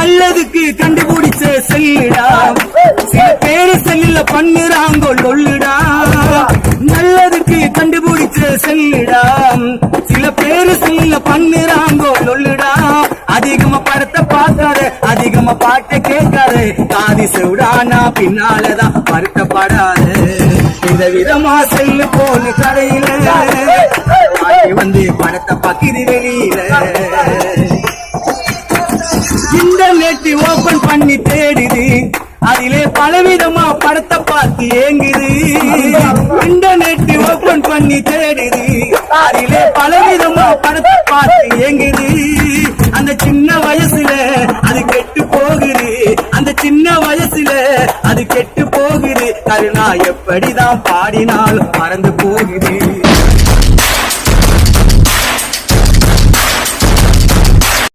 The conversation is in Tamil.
நல்லதுக்கு கண்டுபிடிச்ச செல்லுடா, சில பேரு செல்லுல பண்ணுறாங்கோ லொல்லுடா. நல்லதுக்கு கண்டுபிடிச்ச செல்லுடா, சில பேரு செல்லுல பண்ணுறாங்கோ லொல்லுடா. அதிகமா படத்தை பார்க்காரு, அதிகமா பாட்டை கேட்காரு, காதி செவிடானா பின்னாலதான் வருத்தப்படாது. இந்த விதமா செல்லு போன கடையில வந்து படத்தை பக்கிது வெளியில. இன்டர்நெட் ஓபன் பண்ணி தேடுது, அதிலே பலவிதமா படத்தை பார்த்து ஏங்குது. இன்டர்நெட் ஓபன் பண்ணி தேடுது, அதிலே பலவிதமா படத்தை பார்த்து ஏங்குது. அந்த சின்ன வயசுல அது கெட்டு போகுது, அந்த சின்ன வயசுல அது கெட்டு போகுது. கருணா எப்படிதான் பாடினாலும் மறந்து போகுது.